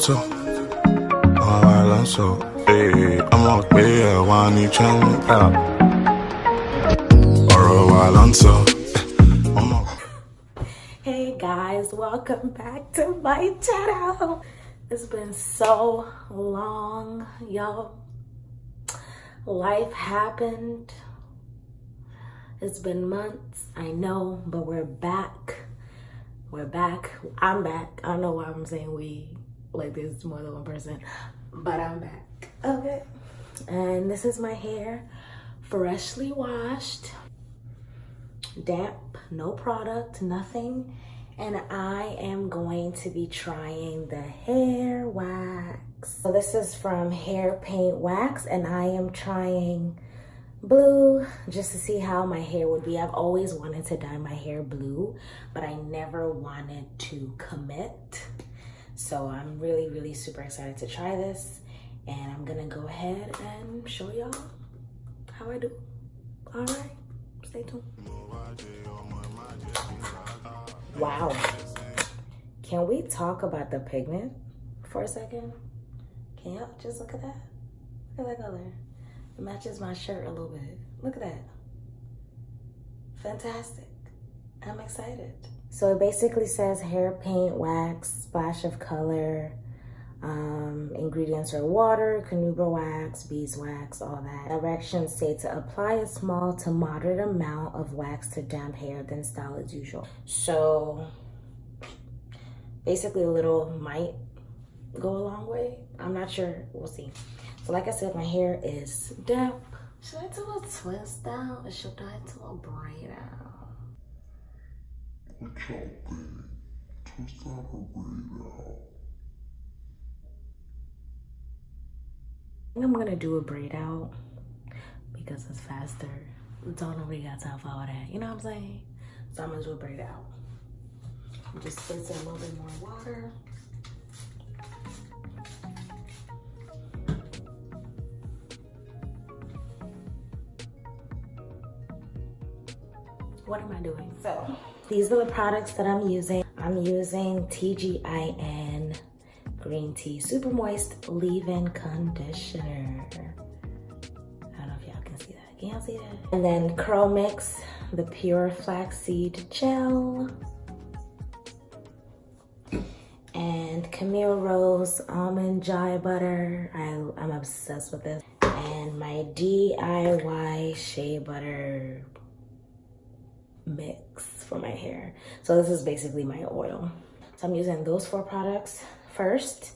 lento, balanzo. I'ma pay a one each Hey guys, welcome back to my channel. It's been so long, y'all. Life happened. It's been months, I know, but we're back. We're back. I'm back. I don't know why I'm saying we, like there's more than one person, but I'm back. Okay. And this is my hair, freshly washed, damp, no product, nothing. And I am going to be trying the hair wax. So this is from Hair Paint Wax, and I am trying blue just to see how my hair would be. I've always wanted to dye my hair blue, but I never wanted to commit. So I'm really super excited to try this, and I'm gonna go ahead and show y'all how I do. All right, stay tuned. Wow, can we talk about the pigment for a second? Can y'all just look at that? Look at that color. It matches my shirt a little bit. Look at that. Fantastic. I'm excited. So it basically says hair paint, wax, splash of color. Ingredients are water, carnauba wax, beeswax, all that. Directions say to apply a small to moderate amount of wax to damp hair, then style as usual. So basically a little might go a long way. I'm not sure. We'll see. So like I said, my hair is damp. Should I do a twist down or should I do a braid out? What y'all think? Twist out or braid out? I think I'm gonna do a braid out because it's faster. Don't nobody got time for all that. You know what I'm saying? So I'm gonna do a braid out. I'm just spritz in a little bit more water. What am I doing? So these are the products that I'm using. I'm using TGIN Green Tea Super Moist Leave-In Conditioner. I don't know if y'all can see that. Can y'all see that? And then Curl Mix, the Pure Flaxseed Gel. And Camille Rose Almond Jai Butter. I'm obsessed with this. And my DIY Shea Butter mix for my hair. So this is basically my oil. So I'm using those 4 products first,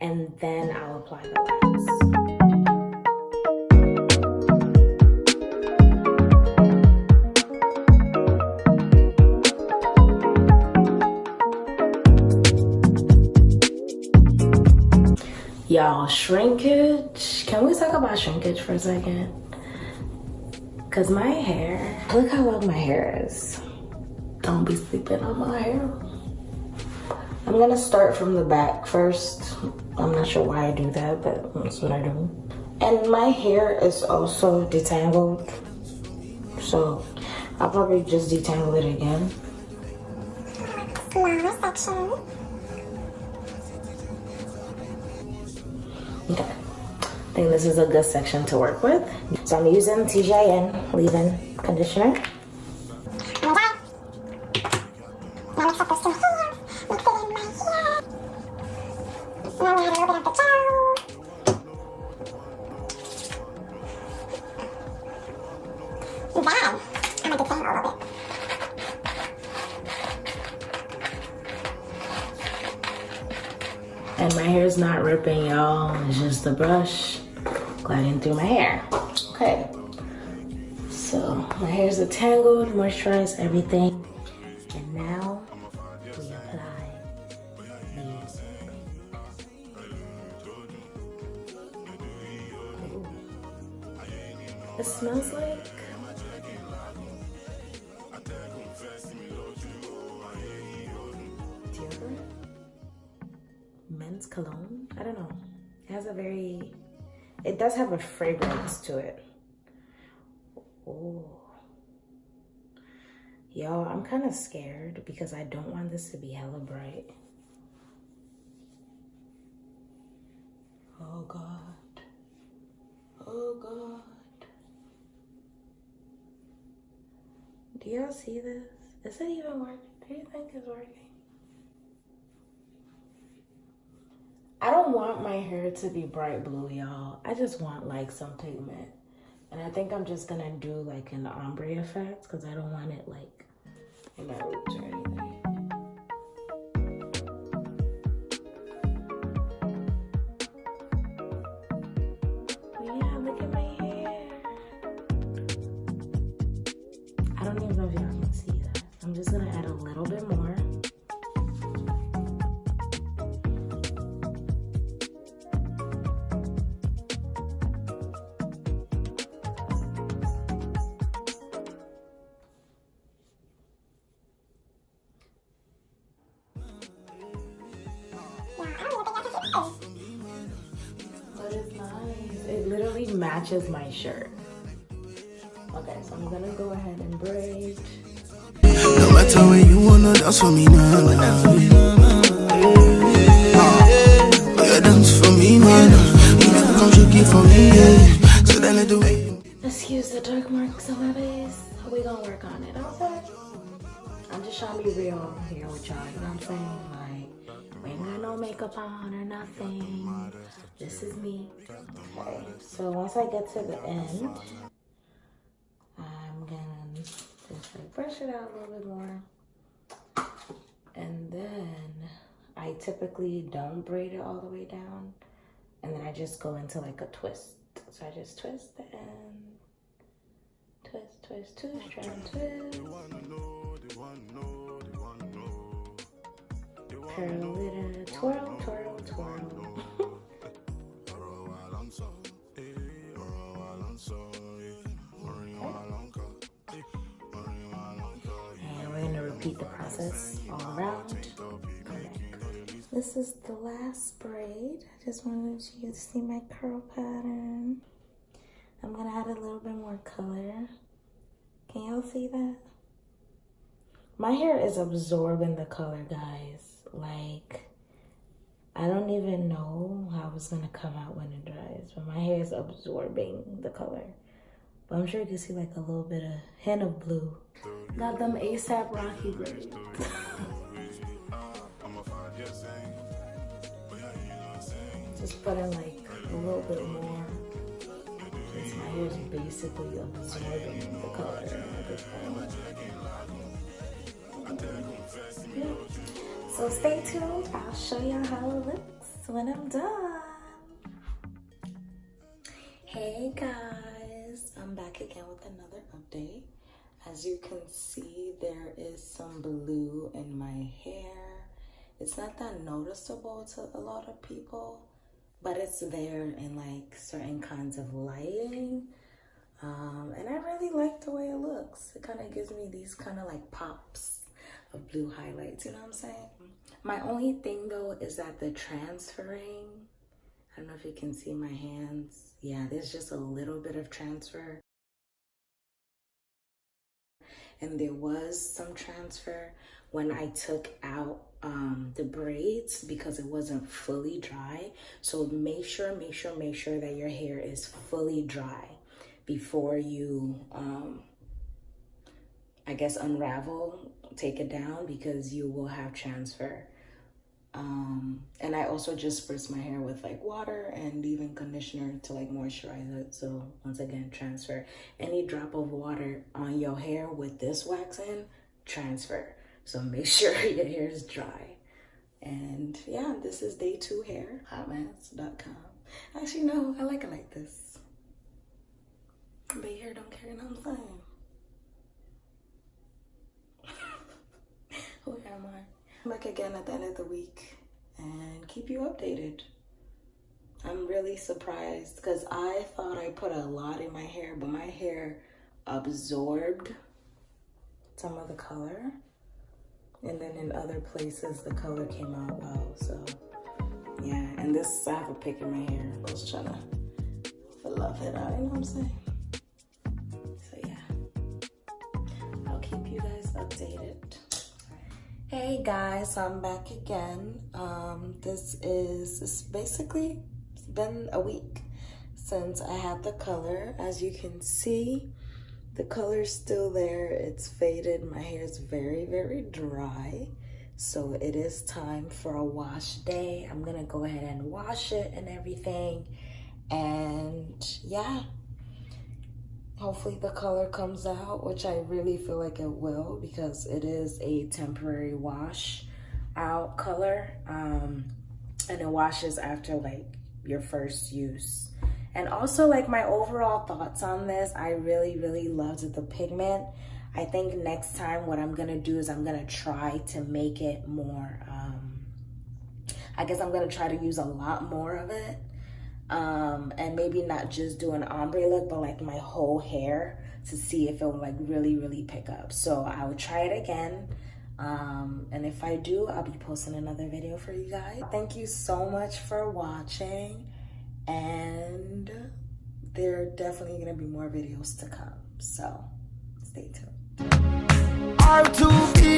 and then I'll apply the wax. Y'all, shrinkage. Can we talk about shrinkage for a second? Cause my hair, look how long my hair is. Don't be sleeping on my hair. I'm gonna start from the back first. I'm not sure why I do that, but that's what I do. And my hair is also detangled, so I'll probably just detangle it again. Smaller section. Okay, I think this is a good section to work with. So I'm using TGIN Leave-In Conditioner. And my hair is not ripping, y'all. It's just the brush gliding through my hair. Okay. So my hair is tangled, moisturized, everything. And now we apply these. Ooh. It smells like deodorant. Men's cologne. I don't know. It has a very, it does have a fragrance to it. Oh, y'all, I'm kind of scared because I don't want this to be hella bright. Oh God. Oh God. Do y'all see this? Is it even working? Do you think it's working? I don't want my hair to be bright blue, y'all. I just want like some pigment. And I think I'm just gonna do like an ombre effect because I don't want it like in my roots or anything. Yeah, look at my hair. I don't even know if y'all can see that. I'm just gonna add a little bit more. But it's nice. It literally matches my shirt. Okay, so I'm gonna go ahead and braid. No matter where you wanna dance for me now. Yeah, dance for me, man. You never come shake it for me, yeah. So then let the way. Excuse the dark marks on my face. We gonna work on it, okay? I'm just trying to be real here with y'all, you know what I'm saying? Like, we ain't got no makeup on or nothing. This is me. Okay, so once I get to the end, I'm gonna just like brush it out a little bit more. And then I typically don't braid it all the way down. And then I just go into like a twist. So I just twist the end. Twist, twist, twist, try and twist. Curl it, twirl, twirl, twirl. And we're gonna repeat the process all around. This is the last braid. I just wanted you to see my curl pattern. I'm gonna add a little bit more color. Can y'all see that? My hair is absorbing the color, guys. Like, I don't even know how it's gonna come out when it dries, but my hair is absorbing the color. But I'm sure you can see like a little bit of hint of blue. Got them ASAP Rocky braids. Just put in like a little bit more. Since my hair is basically absorbing the color at this point. Yeah. So stay tuned. I'll show y'all how it looks when I'm done. Hey guys, I'm back again with another update. As you can see, there is some blue in my hair. It's not that noticeable to a lot of people, but it's there in like certain kinds of lighting. And I really like the way it looks. It kind of gives me these kind of like pops of blue highlights, you know what I'm saying? My only thing though is that the transferring, I don't know if you can see my hands. Yeah, there's just a little bit of transfer. And there was some transfer when I took out the braids because it wasn't fully dry. So make sure that your hair is fully dry before you, I guess, unravel, take it down, because you will have transfer. And I also just spritz my hair with like water and even conditioner to like moisturize it. So once again, transfer. Any drop of water on your hair with this wax in, transfer. So make sure your hair is dry. And yeah, this is day 2 hair, hotmess.com. Actually, no, I like it like this. But your hair don't care, you know what I'm saying? Who am I? Back again at the end of the week and keep you updated. I'm really surprised because I thought I put a lot in my hair, but my hair absorbed some of the color, and then in other places the color came out well. So yeah, and this, I have a pick in my hair. I was trying to fluff it out, you know what I'm saying? So yeah, I'll keep you guys updated. Hey guys, so I'm back again. This is basically been a week since I had the color. As you can see, the color's still there. It's faded. My hair is very, very dry. So it is time for a wash day. I'm gonna go ahead and wash it and everything. And yeah, hopefully the color comes out, which I really feel like it will, because it is a temporary wash out color. And it washes after like your first use. And also, like, my overall thoughts on this, I really, really loved the pigment. I think next time what I'm gonna do is I'm gonna try to make it more, I guess I'm gonna try to use a lot more of it. And maybe not just do an ombre look, but like my whole hair, to see if it will like really, really pick up. So I will try it again. And if I do, I'll be posting another video for you guys. Thank you so much for watching. And there are definitely gonna be more videos to come. So stay tuned. R2B